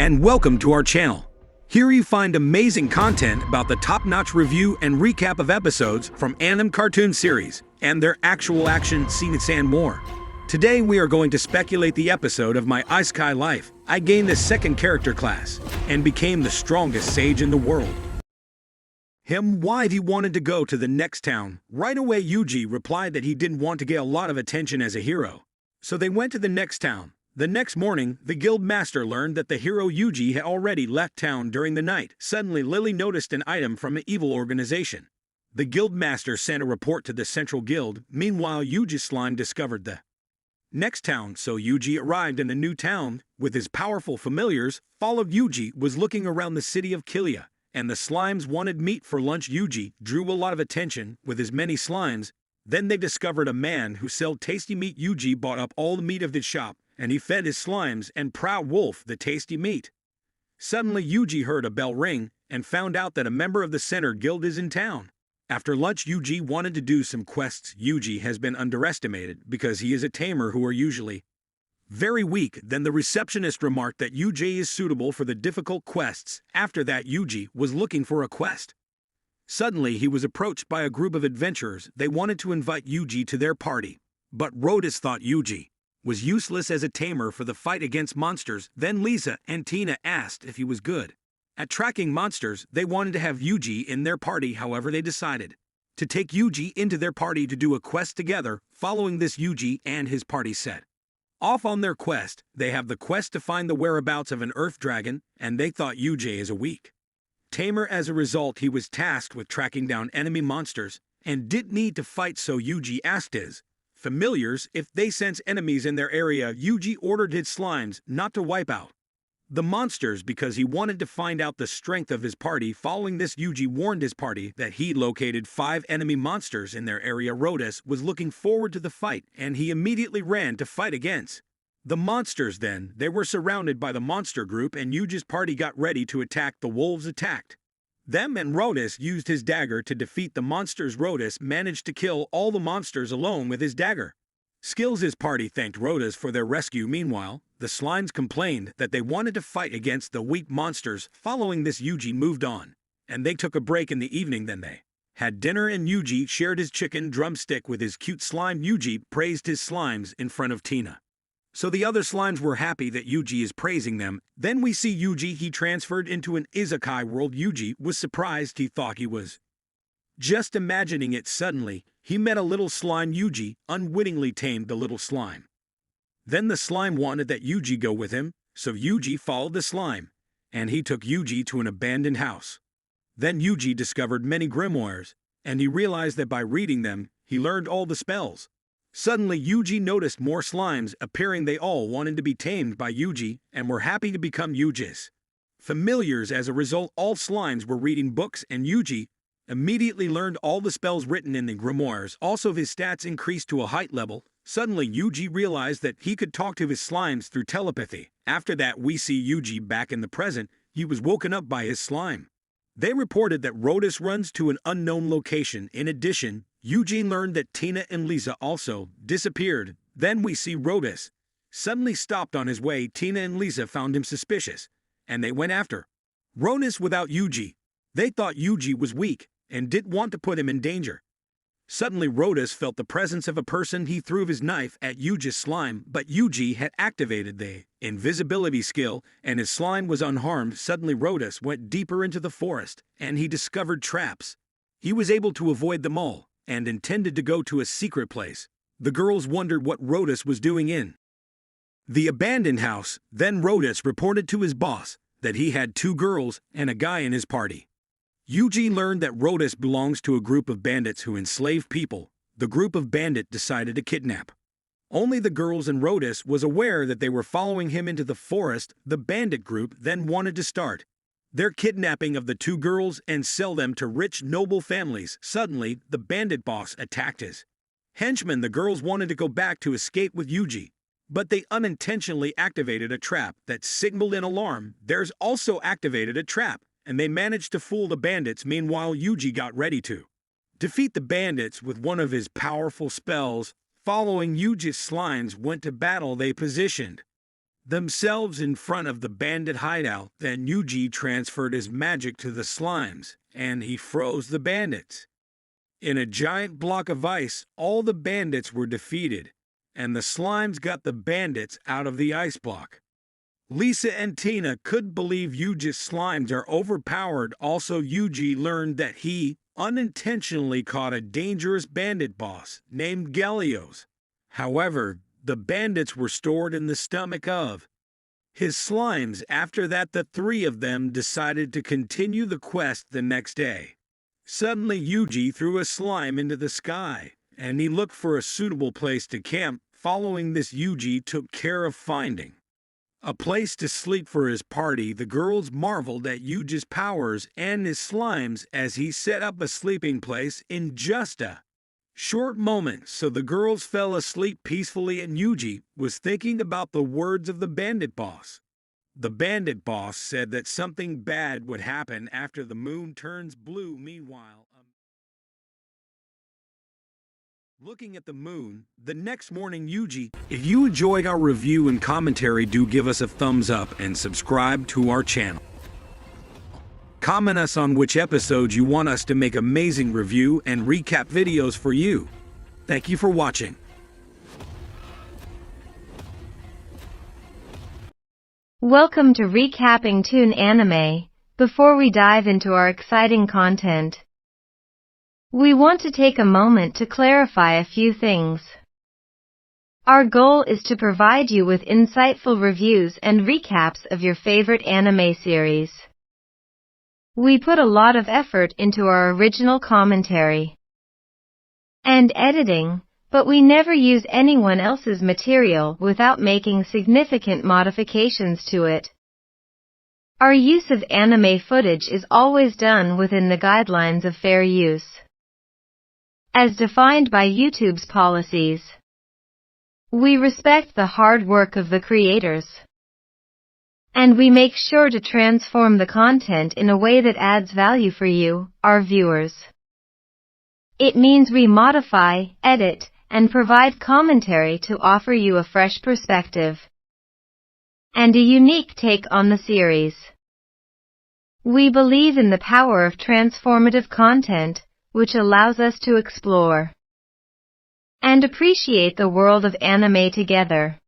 and welcome to our channel. Here you find amazing content about the top-notch review and recap of episodes from anime cartoon series and their actual action scenes and more. Today we are going to speculate the episode of My Isekai Life. I gained the second character class and became the strongest sage in the world. Why he wanted to go to the next town. Right away Yuji replied that he didn't want to get a lot of attention as a hero. So they went to the next town. The next morning, the guild master learned that the hero Yuji had already left town during the night. Suddenly, Lily noticed an item from an evil organization. The guild master sent a report to the central guild. Meanwhile, Yuji's slime discovered the next town, so Yuji arrived in the new town with his powerful familiars. Followed Yuji was looking around the city of Kilia, and the slimes wanted meat for lunch. Yuji drew a lot of attention with his many slimes. Then they discovered a man who sold tasty meat. Yuji bought up all the meat of his shop, and he fed his slimes and Proud Wolf the tasty meat. Suddenly Yuji heard a bell ring and found out that a member of the Center Guild is in town. After lunch Yuji wanted to do some quests. Yuji has been underestimated because he is a tamer who are usually very weak. Then the receptionist remarked that Yuji is suitable for the difficult quests. After that Yuji was looking for a quest. Suddenly he was approached by a group of adventurers. They wanted to invite Yuji to their party, but Rhodus thought Yuji was useless as a tamer for the fight against monsters. Then Lisa and Tina asked if he was good at tracking monsters. They wanted to have Yuji in their party, however they decided to take Yuji into their party to do a quest together. Following this, Yuji and his party set off on their quest. They have the quest to find the whereabouts of an earth dragon, and they thought Yuji is a weak tamer. As a result, he was tasked with tracking down enemy monsters and didn't need to fight, so Yuji asked his familiars if they sense enemies in their area. Yuji ordered his slimes not to wipe out the monsters because he wanted to find out the strength of his party. Following this, Yuji warned his party that he located 5 enemy monsters in their area. Rhodus was looking forward to the fight, and he immediately ran to fight against the monsters. Then they were surrounded by the monster group, and Yuji's party got ready to attack. The wolves attacked them, and Rhodus used his dagger to defeat the monsters. Rhodus managed to kill all the monsters alone with his dagger skills. His party thanked Rhodus for their rescue. Meanwhile, the slimes complained that they wanted to fight against the weak monsters. Following this, Yuji moved on, and they took a break in the evening. Then they had dinner, and Yuji shared his chicken drumstick with his cute slime. Yuji praised his slimes in front of Tina, so the other slimes were happy that Yuji is praising them. Then we see Yuji. He transferred into an isekai world. Yuji was surprised. He thought he was just imagining it. Suddenly, he met a little slime. Yuji unwittingly tamed the little slime. Then the slime wanted that Yuji go with him, so Yuji followed the slime, and he took Yuji to an abandoned house. Then Yuji discovered many grimoires, and he realized that by reading them, he learned all the spells. Suddenly Yuji noticed more slimes appearing. They all wanted to be tamed by Yuji and were happy to become Yuji's familiars. As a result, all slimes were reading books, and Yuji immediately learned all the spells written in the grimoires. Also, his stats increased to a high level. Suddenly Yuji realized that he could talk to his slimes through telepathy. After that, we see Yuji back in the present. He was woken up by his slime. They reported that Rhodus runs to an unknown location. In addition, Yuji learned that Tina and Lisa also disappeared. Then we see Rhodus suddenly stopped on his way. Tina and Lisa found him suspicious, and they went after Rhodus without Yuji. They thought Yuji was weak and didn't want to put him in danger. Suddenly Rhodus felt the presence of a person. He threw his knife at Yuji's slime, but Yuji had activated the invisibility skill, and his slime was unharmed. Suddenly Rhodus went deeper into the forest, and he discovered traps. He was able to avoid them all, and intended to go to a secret place. The girls wondered what Rhodus was doing in the abandoned house. Then Rhodus reported to his boss that he had 2 girls and a guy in his party. Yuji learned that Rhodus belongs to a group of bandits who enslave people. The group of bandits decided to kidnap only the girls, and Rhodus was aware that they were following him into the forest. The bandit group then wanted to start their kidnapping of the 2 girls and sell them to rich noble families. Suddenly, the bandit boss attacked his henchmen. The girls wanted to go back to escape with Yuji, but they unintentionally activated a trap that signaled an alarm. Theirs also activated a trap, and they managed to fool the bandits. Meanwhile, Yuji got ready to defeat the bandits with one of his powerful spells. Following Yuji's slimes went to battle. They positioned themselves in front of the bandit hideout. Then Yuji transferred his magic to the slimes, and he froze the bandits. In a giant block of ice, all the bandits were defeated, and the slimes got the bandits out of the ice block. Lisa and Tina couldn't believe Yuji's slimes are overpowered. Also, Yuji learned that he unintentionally caught a dangerous bandit boss named Gelios. However, the bandits were stored in the stomach of his slimes. After that, the three of them decided to continue the quest the next day. Suddenly, Yuji threw a slime into the sky, and he looked for a suitable place to camp. Following this, Yuji took care of finding a place to sleep for his party. The girls marveled at Yuji's powers and his slimes as he set up a sleeping place in just a short moment. So the girls fell asleep peacefully, and Yuji was thinking about the words of the bandit boss. The bandit boss said that something bad would happen after the moon turns blue. Meanwhile, looking at the moon, the next morning, Yuji. If you enjoyed our review and commentary, do give us a thumbs up and subscribe to our channel. Comment us on which episodes you want us to make amazing review and recap videos for you. Thank you for watching. Welcome to Recapping Toon Anime. Before we dive into our exciting content, we want to take a moment to clarify a few things. Our goal is to provide you with insightful reviews and recaps of your favorite anime series. We put a lot of effort into our original commentary and editing, but we never use anyone else's material without making significant modifications to it. Our use of anime footage is always done within the guidelines of fair use, as defined by YouTube's policies. We respect the hard work of the creators, and we make sure to transform the content in a way that adds value for you, our viewers. It means we modify, edit, and provide commentary to offer you a fresh perspective and a unique take on the series. We believe in the power of transformative content, which allows us to explore and appreciate the world of anime together.